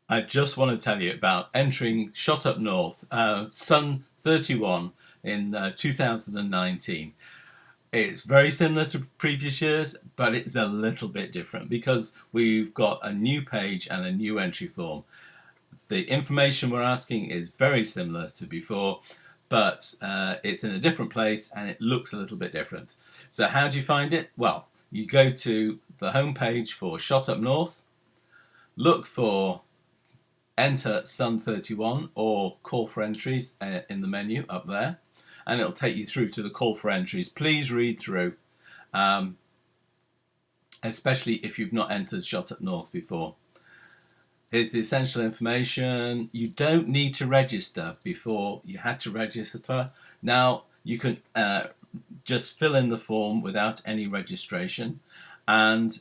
I just want to tell you about entering Shotupnorth, SUN31 in 2019. It's very similar to previous years, but it's a little bit different because we've got a new page and a new entry form. The information we're asking is very similar to before, but it's in a different place and it looks a little bit different. So how do you find it? Well, you go to the home page for Shotupnorth, look for enter SUN31 or call for entries in the menu up there, and it'll take you through to the call for entries. Please read through, um, especially if you've not entered Shotupnorth before. Here's the essential information. You don't need to register. Before you had to register. Now you can just fill in the form without any registration, and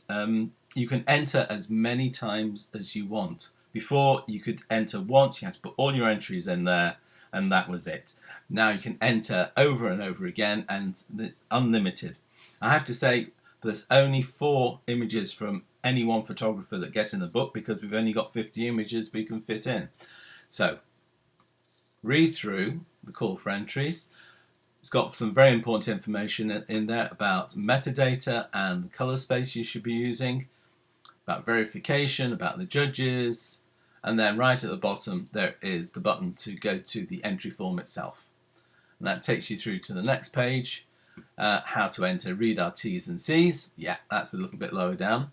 you can enter as many times as you want. Before, you could enter once, you had to put all your entries in there, and that was it. Now you can enter over and over again, and it's unlimited. I have to say, there's only 4 images from any one photographer that get in the book because we've only got 50 images we can fit in. So, read through the call for entries. It's got some very important information in there about metadata and the color space you should be using, about verification, about the judges, and then right at the bottom there is the button to go to the entry form itself. And that takes you through to the next page, how to enter, read our T's and C's. Yeah, that's a little bit lower down.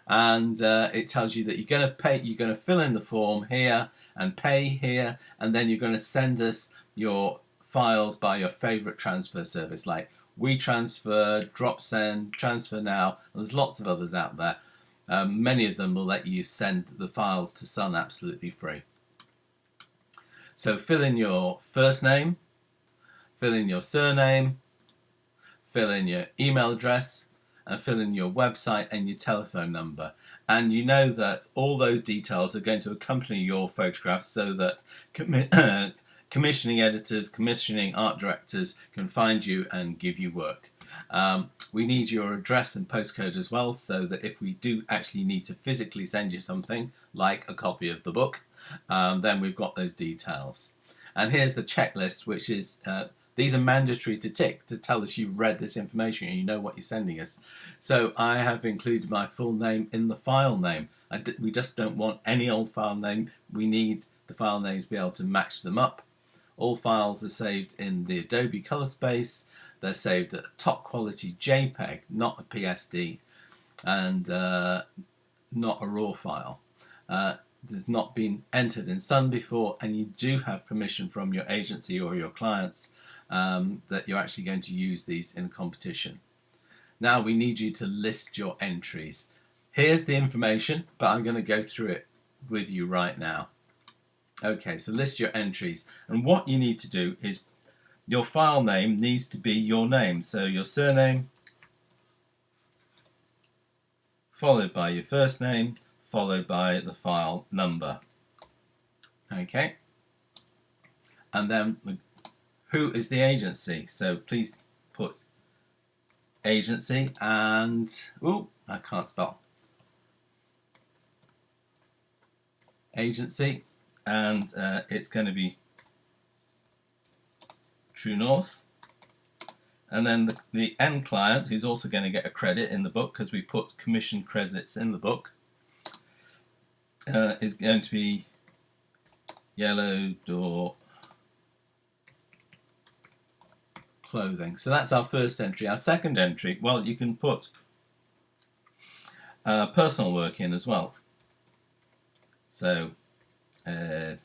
And it tells you that you're going to pay, you're going to fill in the form here and pay here, and then you're going to send us your files by your favorite transfer service like WeTransfer, DropSend, Transfer Now, and there's lots of others out there. Many of them will let you send the files to Sun absolutely free. So fill in your first name, fill in your surname, fill in your email address, and fill in your website and your telephone number. And you know that all those details are going to accompany your photographs so that commissioning editors, commissioning art directors can find you and give you work. We need your address and postcode as well, so that if we do actually need to physically send you something, like a copy of the book, then we've got those details. And here's the checklist, which is, these are mandatory to tick to tell us you've read this information and you know what you're sending us. So I have included my full name in the file name. We just don't want any old file name. We need the file name to be able to match them up. All files are saved in the Adobe color space. They're saved at a top quality JPEG, not a PSD, and not a RAW file. There's not been entered in Sun before, and you do have permission from your agency or your clients that you're actually going to use these in a competition. Now we need you to list your entries. Here's the information, but I'm going to go through it with you right now. Okay, so list your entries, and what you need to do is your file name needs to be your name, so your surname followed by your first name followed by the file number. Okay, and then who is the agency, so please put agency and I can't spell agency, and it's going to be True North, and then the end client, who's also going to get a credit in the book because we put commission credits in the book, is going to be Yellow Door Clothing. So that's our first entry. Our second entry, well, you can put personal work in as well. So, and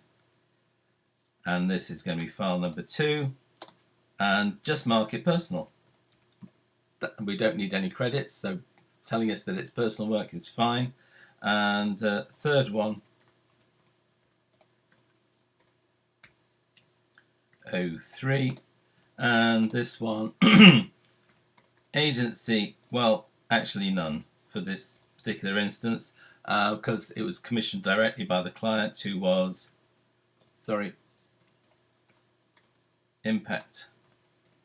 this is going to be file number 2. And just mark it personal. We don't need any credits, so telling us that it's personal work is fine. And third one, 03, and this one, agency, well, actually none for this particular instance, because it was commissioned directly by the client, who was, Impact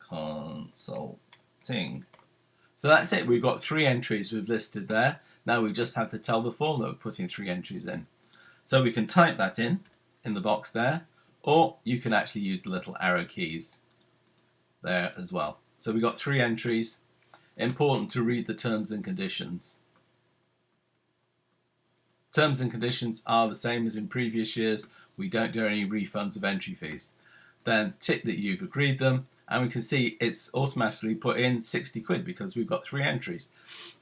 Consulting. So that's it. We've got 3 entries we've listed there. Now we just have to tell the form that we're putting 3 entries in. So we can type that in the box there, or you can actually use the little arrow keys there as well. So we've got 3 entries. Important to read the terms and conditions. Terms and conditions are the same as in previous years. We don't do any refunds of entry fees. Then tick that you've agreed them, and we can see it's automatically put in 60 quid because we've got 3 entries.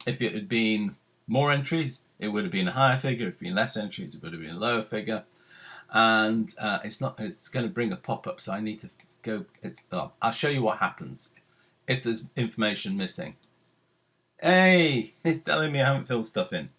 If it had been more entries, it would have been a higher figure. If it had been less entries, it would have been a lower figure. And it's going to bring a pop-up, so I need to go. I'll show you what happens if there's information missing. Hey, it's telling me I haven't filled stuff in.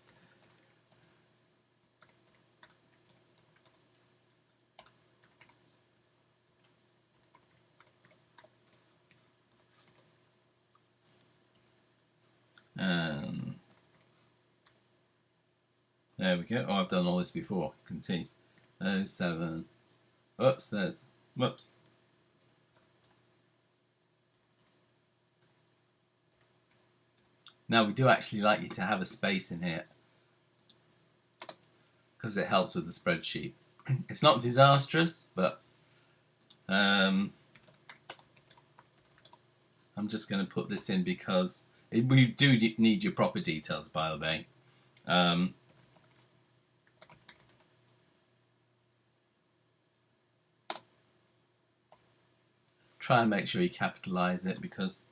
There we go. Oh, I've done all this before. Continue. 07. Oops, there's. Whoops. Now we do actually like you to have a space in here because it helps with the spreadsheet. It's not disastrous, but I'm just going to put this in because we do need your proper details, by the way. Try and make sure you capitalise it because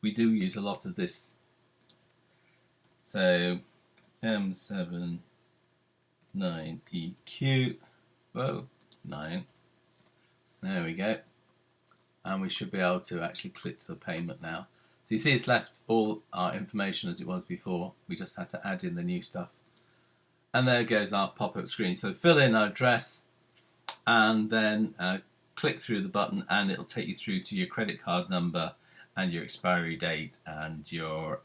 we do use a lot of this. So M7 9PQ. Whoa, 9. There we go. And we should be able to actually click to the payment now. So you see it's left all our information as it was before. We just had to add in the new stuff. And there goes our pop-up screen. So fill in our address and then click through the button and it'll take you through to your credit card number and your expiry date and your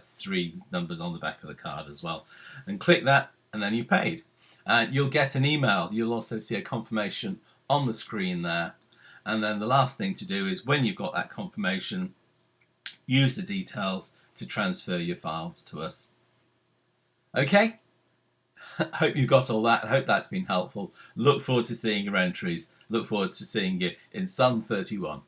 3 numbers on the back of the card as well. And click that and then you paid. You'll get an email. You'll also see a confirmation on the screen there. And then the last thing to do is when you've got that confirmation, use the details to transfer your files to us. Okay? Hope you got all that. I hope that's been helpful. Look forward to seeing your entries. Look forward to seeing you in SUN31.